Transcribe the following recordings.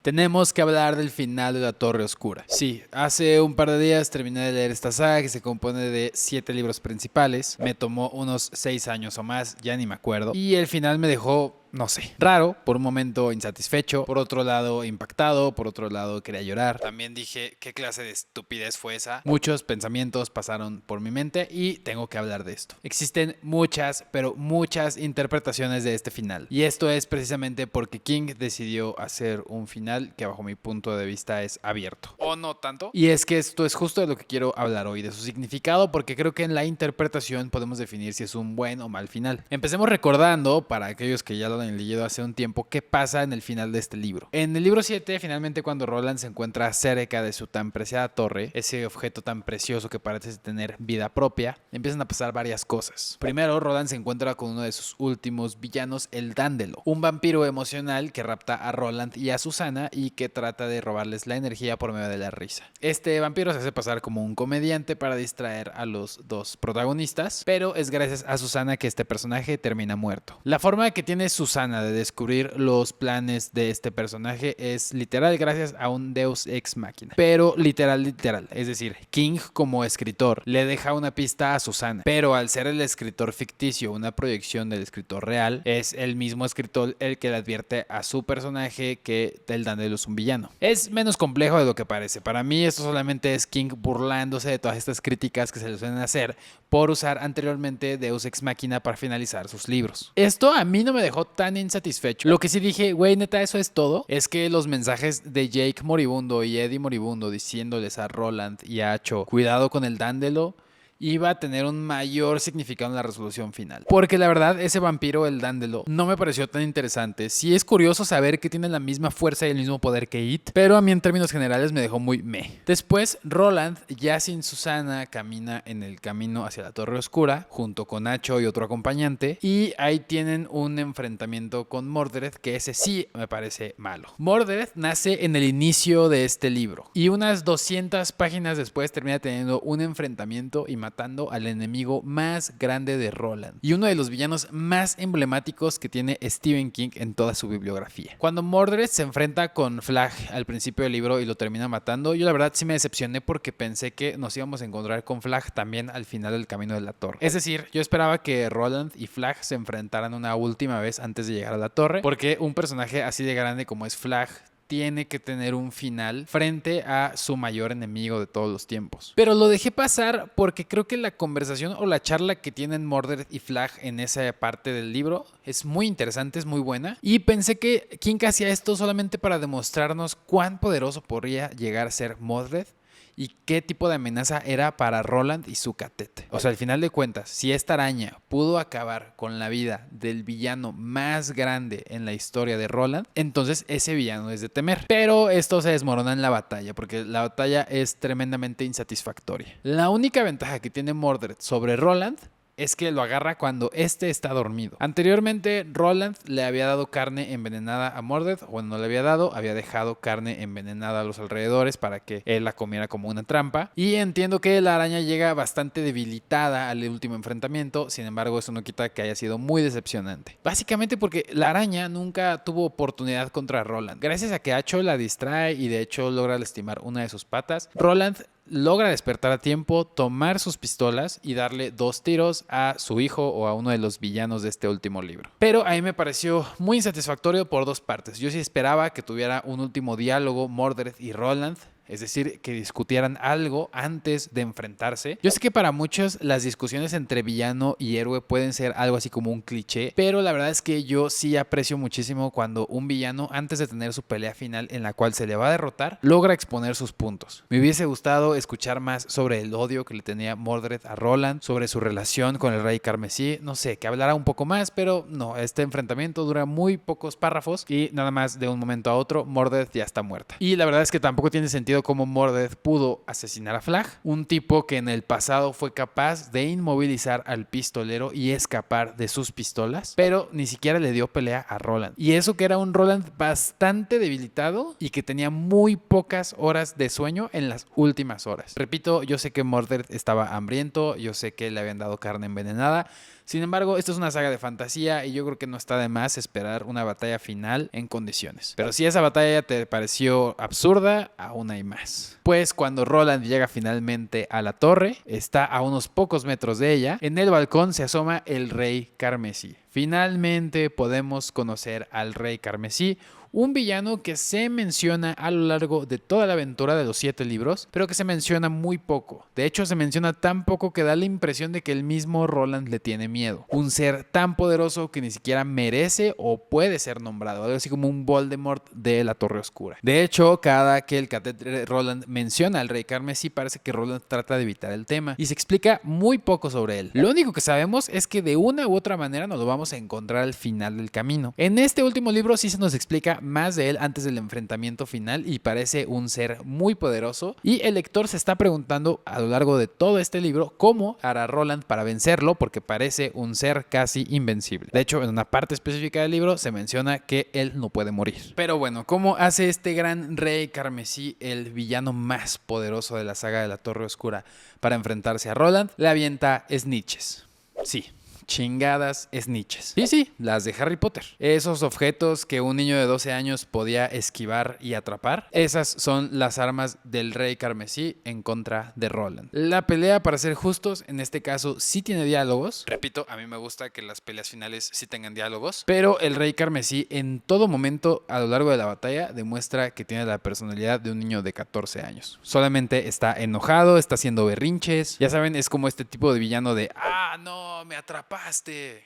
Tenemos que hablar del final de La Torre Oscura. Sí, hace un par de días terminé de leer esta saga que se compone de 7 libros principales. Me tomó unos 6 años o más, ya ni me acuerdo. Y el final me dejó, no sé, raro, por un momento insatisfecho, por otro lado impactado, por otro lado quería llorar. También dije, ¿qué clase de estupidez fue esa? Muchos pensamientos pasaron por mi mente y tengo que hablar de esto. Existen muchas, pero muchas interpretaciones de este final. Y esto es precisamente porque King decidió hacer un final que bajo mi punto de vista es abierto. ¿O no tanto? Y es que esto es justo de lo que quiero hablar hoy, de su significado, porque creo que en la interpretación podemos definir si es un buen o mal final. Empecemos recordando, para aquellos que ya lo han leído hace un tiempo, qué pasa en el final de este libro. En el libro 7, finalmente cuando Roland se encuentra cerca de su tan preciada torre, ese objeto tan precioso que parece tener vida propia, empiezan a pasar varias cosas. Primero, Roland se encuentra con uno de sus últimos villanos, el Dándelo, un vampiro emocional que rapta a Roland y a Susana y que trata de robarles la energía por medio de la risa. Este vampiro se hace pasar como un comediante para distraer a los dos protagonistas, pero es gracias a Susana que este personaje termina muerto. La forma que tiene Susana de descubrir los planes de este personaje es literal gracias a un Deus Ex Machina, pero literal, es decir, King como escritor le deja una pista a Susana, pero al ser el escritor ficticio una proyección del escritor real, es el mismo escritor el que le advierte a su personaje que el Dándelo es un villano. Es menos complejo de lo que parece. Para mí esto solamente es King burlándose de todas estas críticas que se le suelen hacer por usar anteriormente Deus Ex Machina para finalizar sus libros. Esto a mí no me dejó tan insatisfecho. Lo que sí dije, güey, neta, eso es todo, es que los mensajes de Jake moribundo y Eddie moribundo diciéndoles a Roland y a Acho, cuidado con el Dándelo, iba a tener un mayor significado en la resolución final. Porque la verdad, ese vampiro, el Dándelo, no me pareció tan interesante. Sí es curioso saber que tiene la misma fuerza y el mismo poder que It, pero a mí en términos generales me dejó muy meh. Después, Roland, ya sin Susana, camina en el camino hacia la Torre Oscura, junto con Nacho y otro acompañante, y ahí tienen un enfrentamiento con Mordred, que ese sí me parece malo. Mordred nace en el inicio de este libro, y unas 200 páginas después termina teniendo un enfrentamiento y matando al enemigo más grande de Roland y uno de los villanos más emblemáticos que tiene Stephen King en toda su bibliografía. Cuando Mordred se enfrenta con Flagg al principio del libro y lo termina matando, yo la verdad sí me decepcioné porque pensé que nos íbamos a encontrar con Flagg también al final del camino de la torre. Es decir, yo esperaba que Roland y Flagg se enfrentaran una última vez antes de llegar a la torre, porque un personaje así de grande como es Flagg tiene que tener un final frente a su mayor enemigo de todos los tiempos. Pero lo dejé pasar porque creo que la conversación o la charla que tienen Mordred y Flagg en esa parte del libro es muy interesante, es muy buena. Y pensé que King hacía esto solamente para demostrarnos cuán poderoso podría llegar a ser Mordred y qué tipo de amenaza era para Roland y su catete. O sea, al final de cuentas, si esta araña pudo acabar con la vida del villano más grande en la historia de Roland, entonces ese villano es de temer. Pero esto se desmorona en la batalla, porque la batalla es tremendamente insatisfactoria. La única ventaja que tiene Mordred sobre Roland es que lo agarra cuando este está dormido. Anteriormente, Roland le había dado carne envenenada a Mordred, o no le había dado, había dejado carne envenenada a los alrededores para que él la comiera como una trampa. Y entiendo que la araña llega bastante debilitada al último enfrentamiento, sin embargo, eso no quita que haya sido muy decepcionante. Básicamente porque la araña nunca tuvo oportunidad contra Roland. Gracias a que Acho la distrae y de hecho logra lastimar una de sus patas, Roland logra despertar a tiempo, tomar sus pistolas y darle 2 tiros a su hijo o a uno de los villanos de este último libro. Pero a mí me pareció muy insatisfactorio por 2 partes. Yo sí esperaba que tuviera un último diálogo Mordred y Roland, es decir, que discutieran algo antes de enfrentarse. Yo sé que para muchos las discusiones entre villano y héroe pueden ser algo así como un cliché, pero la verdad es que yo sí aprecio muchísimo cuando un villano, antes de tener su pelea final en la cual se le va a derrotar, logra exponer sus puntos. Me hubiese gustado escuchar más sobre el odio que le tenía Mordred a Roland, sobre su relación con el Rey Carmesí, no sé, que hablara un poco más, pero no, este enfrentamiento dura muy pocos párrafos y nada más de un momento a otro Mordred ya está muerta. Y la verdad es que tampoco tiene sentido cómo Mordred pudo asesinar a Flagg, un tipo que en el pasado fue capaz de inmovilizar al pistolero y escapar de sus pistolas, pero ni siquiera le dio pelea a Roland. Y eso que era un Roland bastante debilitado y que tenía muy pocas horas de sueño en las últimas horas. Repito, yo sé que Mordred estaba hambriento, yo sé que le habían dado carne envenenada, Sin embargo, esto es una saga de fantasía y yo creo que no está de más esperar una batalla final en condiciones. Pero si esa batalla te pareció absurda, aún hay más. Pues cuando Roland llega finalmente a la torre, está a unos pocos metros de ella, en el balcón se asoma el Rey Carmesí. Finalmente podemos conocer al Rey Carmesí, un villano que se menciona a lo largo de toda la aventura de los 7 libros, pero que se menciona muy poco. De hecho, se menciona tan poco que da la impresión de que el mismo Roland le tiene miedo. Un ser tan poderoso que ni siquiera merece o puede ser nombrado, algo así como un Voldemort de la Torre Oscura. De hecho, cada que el catéter Roland menciona al Rey Carmesí, parece que Roland trata de evitar el tema y se explica muy poco sobre él. Lo único que sabemos es que de una u otra manera nos lo vamos a encontrar al final del camino. En este último libro sí se nos explica más de él antes del enfrentamiento final y parece un ser muy poderoso, y el lector se está preguntando a lo largo de todo este libro cómo hará Roland para vencerlo, porque parece un ser casi invencible. De hecho, en una parte específica del libro se menciona que él no puede morir. Pero bueno, ¿cómo hace este gran Rey Carmesí, el villano más poderoso de la saga de la Torre Oscura, para enfrentarse a Roland? Le avienta snitches. Sí, chingadas snitches. Y sí, las de Harry Potter. Esos objetos que un niño de 12 años podía esquivar y atrapar, esas son las armas del Rey Carmesí en contra de Roland. La pelea, para ser justos, en este caso sí tiene diálogos. Repito, a mí me gusta que las peleas finales sí tengan diálogos, pero el Rey Carmesí en todo momento a lo largo de la batalla demuestra que tiene la personalidad de un niño de 14 años. Solamente está enojado, está haciendo berrinches. Ya saben, es como este tipo de villano de ¡ah, no, me atrapaste!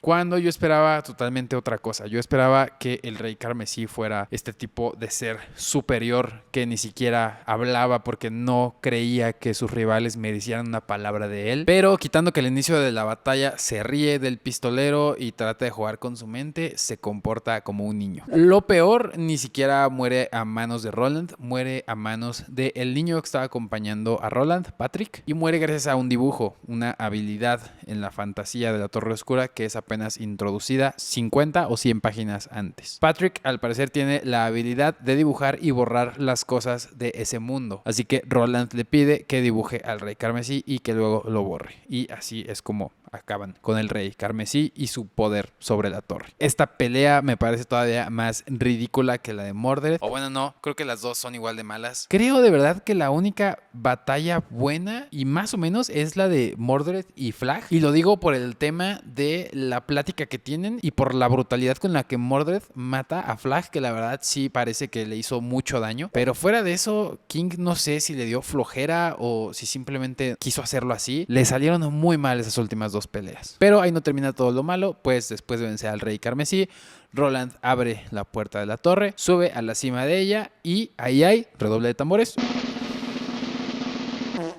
Cuando yo esperaba totalmente otra cosa. Yo esperaba que el Rey Carmesí fuera este tipo de ser superior que ni siquiera hablaba porque no creía que sus rivales merecieran una palabra de él. Pero quitando que al inicio de la batalla se ríe del pistolero y trata de jugar con su mente, se comporta como un niño. Lo peor, ni siquiera muere a manos de Roland, muere a manos del niño que estaba acompañando a Roland, Patrick, y muere gracias a un dibujo, una habilidad en la fantasía de la Torre Oscura que es apenas introducida 50 o 100 páginas antes. Patrick al parecer tiene la habilidad de dibujar y borrar las cosas de ese mundo, así que Roland le pide que dibuje al Rey Carmesí y que luego lo borre, y así es como acaban con el Rey Carmesí y su poder sobre la torre. Esta pelea me parece todavía más ridícula que la de Mordred, o bueno, no, creo que las dos son igual de malas. Creo de verdad que la única batalla buena y más o menos es la de Mordred y Flagg, y lo digo por el tema de la plática que tienen y por la brutalidad con la que Mordred mata a Flagg, que la verdad sí parece que le hizo mucho daño, pero fuera de eso, King no sé si le dio flojera o si simplemente quiso hacerlo así. Le salieron muy mal esas últimas dos peleas. Pero ahí no termina todo lo malo, pues después de vencer al Rey Carmesí, Roland abre la puerta de la torre, sube a la cima de ella y ahí hay, redoble de tambores,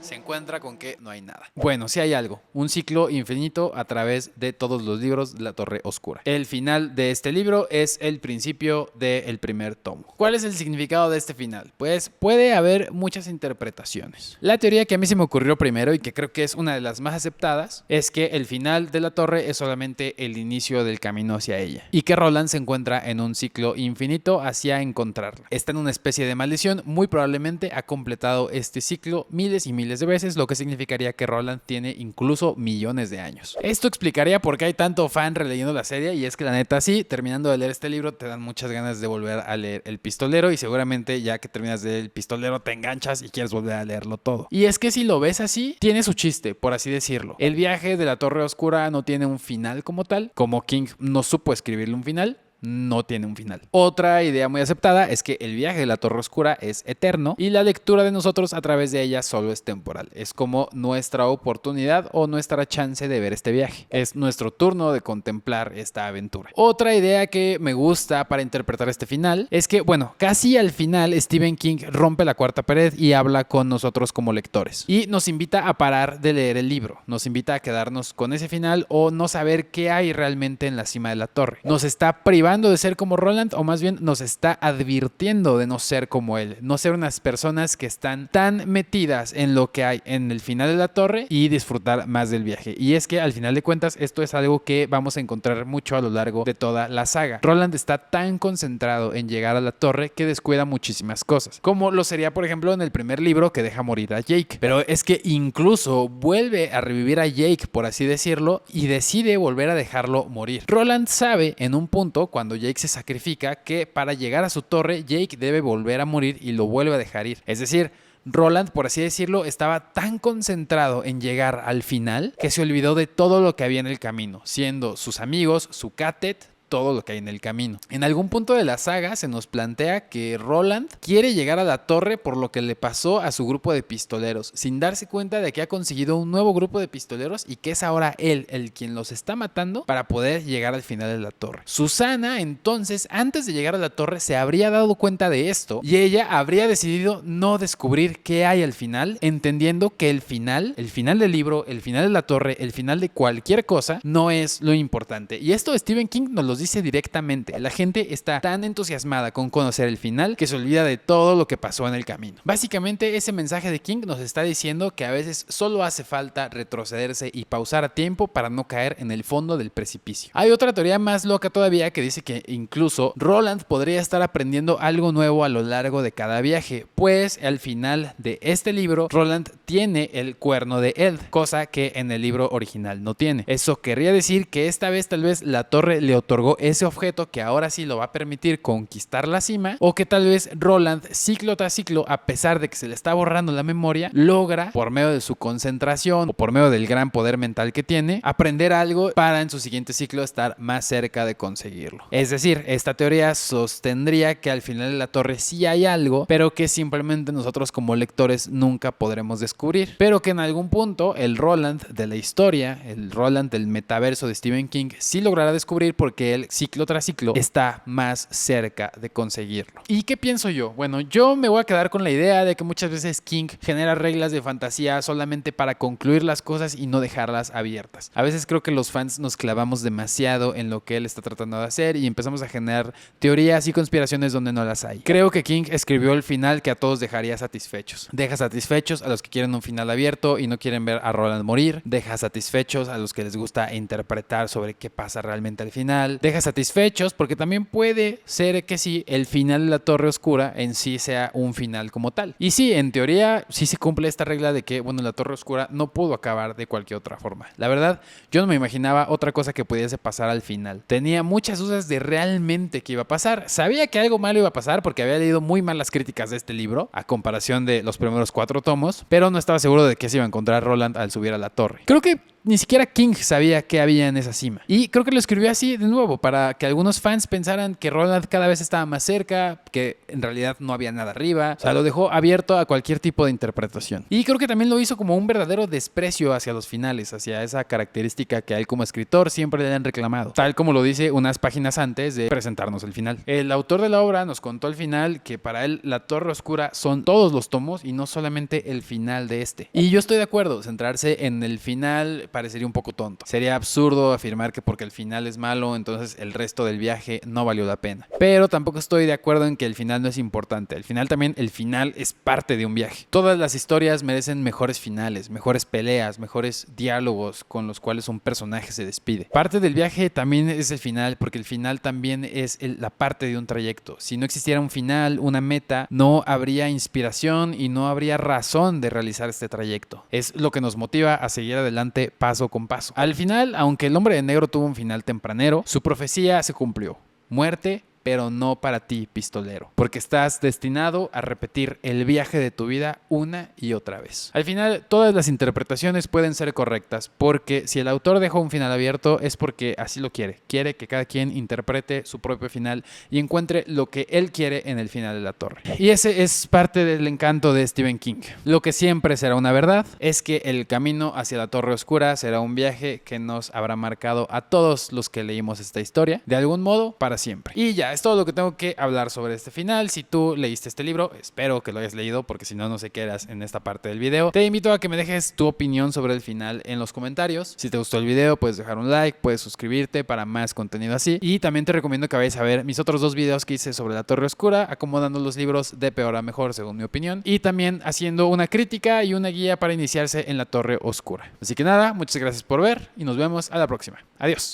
se encuentra con que no hay nada. Bueno, sí hay algo, un ciclo infinito a través de todos los libros de la Torre Oscura. El final de este libro es el principio del primer tomo. ¿Cuál es el significado de este final? Pues puede haber muchas interpretaciones. La teoría que a mí se me ocurrió primero y que creo que es una de las más aceptadas es que el final de la torre es solamente el inicio del camino hacia ella y que Roland se encuentra en un ciclo infinito hacia encontrarla. Está en una especie de maldición, muy probablemente ha completado este ciclo miles y miles de veces, lo que significaría que Roland tiene incluso millones de años. Esto explicaría por qué hay tanto fan releyendo la serie, y es que la neta sí, terminando de leer este libro te dan muchas ganas de volver a leer El Pistolero, y seguramente ya que terminas de leer El Pistolero te enganchas y quieres volver a leerlo todo. Y es que si lo ves así, tiene su chiste, por así decirlo. El viaje de la Torre Oscura no tiene un final como tal, como King no supo escribirle un final, no tiene un final. Otra idea muy aceptada es que el viaje de la Torre Oscura es eterno y la lectura de nosotros a través de ella solo es temporal. Es como nuestra oportunidad o nuestra chance de ver este viaje. Es nuestro turno de contemplar esta aventura. Otra idea que me gusta para interpretar este final es que, bueno, casi al final Stephen King rompe la cuarta pared y habla con nosotros como lectores y nos invita a parar de leer el libro. Nos invita a quedarnos con ese final o no saber qué hay realmente en la cima de la torre. Nos está privando tratando de ser como Roland, o más bien nos está advirtiendo de no ser como él, no ser unas personas que están tan metidas en lo que hay en el final de la torre y disfrutar más del viaje. Y es que al final de cuentas esto es algo que vamos a encontrar mucho a lo largo de toda la saga. Roland está tan concentrado en llegar a la torre que descuida muchísimas cosas, como lo sería por ejemplo en el primer libro, que deja morir a Jake. Pero es que incluso vuelve a revivir a Jake, por así decirlo, y decide volver a dejarlo morir. Roland sabe en un punto, cuando Jake se sacrifica, que para llegar a su torre Jake debe volver a morir y lo vuelve a dejar ir. Es decir, Roland, por así decirlo, estaba tan concentrado en llegar al final que se olvidó de todo lo que había en el camino, siendo sus amigos, su Catet, todo lo que hay en el camino. En algún punto de la saga se nos plantea que Roland quiere llegar a la torre por lo que le pasó a su grupo de pistoleros, sin darse cuenta de que ha conseguido un nuevo grupo de pistoleros y que es ahora él el quien los está matando para poder llegar al final de la torre. Susana, entonces, antes de llegar a la torre, se habría dado cuenta de esto y ella habría decidido no descubrir qué hay al final, entendiendo que el final del libro, el final de la torre, el final de cualquier cosa, no es lo importante. Y esto Stephen King nos lo dice directamente. La gente está tan entusiasmada con conocer el final que se olvida de todo lo que pasó en el camino. Básicamente, ese mensaje de King nos está diciendo que a veces solo hace falta retrocederse y pausar a tiempo para no caer en el fondo del precipicio. Hay otra teoría más loca todavía que dice que incluso Roland podría estar aprendiendo algo nuevo a lo largo de cada viaje, pues al final de este libro Roland tiene el cuerno de Eld, cosa que en el libro original no tiene. Eso querría decir que esta vez tal vez la torre le otorgó ese objeto que ahora sí lo va a permitir conquistar la cima, o que tal vez Roland, ciclo tras ciclo, a pesar de que se le está borrando la memoria, logra, por medio de su concentración o por medio del gran poder mental que tiene, aprender algo para en su siguiente ciclo estar más cerca de conseguirlo. Es decir, esta teoría sostendría que al final de la torre sí hay algo, pero que simplemente nosotros como lectores nunca podremos descubrir, pero que en algún punto el Roland de la historia, el Roland del metaverso de Stephen King, sí logrará descubrir, porque él ciclo tras ciclo está más cerca de conseguirlo. ¿Y qué pienso yo? Bueno, yo me voy a quedar con la idea de que muchas veces King genera reglas de fantasía solamente para concluir las cosas y no dejarlas abiertas. A veces creo que los fans nos clavamos demasiado en lo que él está tratando de hacer y empezamos a generar teorías y conspiraciones donde no las hay. Creo que King escribió el final que a todos dejaría satisfechos. Deja satisfechos a los que quieren un final abierto y no quieren ver a Roland morir. Deja satisfechos a los que les gusta interpretar sobre qué pasa realmente al final. Deja satisfechos porque también puede ser que sí, el final de la Torre Oscura en sí sea un final como tal. Y sí, en teoría sí se cumple esta regla de que, bueno, la Torre Oscura no pudo acabar de cualquier otra forma. La verdad, yo no me imaginaba otra cosa que pudiese pasar al final. Tenía muchas dudas de realmente qué iba a pasar. Sabía que algo malo iba a pasar porque había leído muy malas críticas de este libro a comparación de los primeros 4 tomos, pero no estaba seguro de qué se iba a encontrar Roland al subir a la torre. Creo que ni siquiera King sabía qué había en esa cima. Y creo que lo escribió así de nuevo, para que algunos fans pensaran que Roland cada vez estaba más cerca, que en realidad no había nada arriba. O sea, lo dejó abierto a cualquier tipo de interpretación. Y creo que también lo hizo como un verdadero desprecio hacia los finales, hacia esa característica que a él como escritor siempre le han reclamado. Tal como lo dice unas páginas antes de presentarnos el final. El autor de la obra nos contó al final que para él la Torre Oscura son todos los tomos y no solamente el final de este. Y yo estoy de acuerdo, centrarse en el final parecería un poco tonto. Sería absurdo afirmar que porque el final es malo, entonces el resto del viaje no valió la pena. Pero tampoco estoy de acuerdo en que el final no es importante. El final también, el final es parte de un viaje. Todas las historias merecen mejores finales, mejores peleas, mejores diálogos con los cuales un personaje se despide. Parte del viaje también es el final, porque el final también es la parte de un trayecto. Si no existiera un final, una meta, no habría inspiración y no habría razón de realizar este trayecto. Es lo que nos motiva a seguir adelante paso con paso. Al final, aunque el Hombre de Negro tuvo un final tempranero, su profecía se cumplió. Muerte, pero no para ti, pistolero, porque estás destinado a repetir el viaje de tu vida una y otra vez. Al final, todas las interpretaciones pueden ser correctas, porque si el autor dejó un final abierto es porque así lo quiere. Quiere que cada quien interprete su propio final y encuentre lo que él quiere en el final de la torre. Y ese es parte del encanto de Stephen King. Lo que siempre será una verdad es que el camino hacia la Torre Oscura será un viaje que nos habrá marcado a todos los que leímos esta historia, de algún modo, para siempre. Y ya, es todo lo que tengo que hablar sobre este final. Si tú leíste este libro, espero que lo hayas leído, porque si no, no sé qué eras en esta parte del video. Te invito a que me dejes tu opinión sobre el final en los comentarios. Si te gustó el video, puedes dejar un like, puedes suscribirte para más contenido así. Y también te recomiendo que vayas a ver mis otros 2 videos que hice sobre la Torre Oscura, acomodando los libros de peor a mejor según mi opinión, y también haciendo una crítica y una guía para iniciarse en la Torre Oscura. Así que nada, muchas gracias por ver y nos vemos a la próxima. Adiós.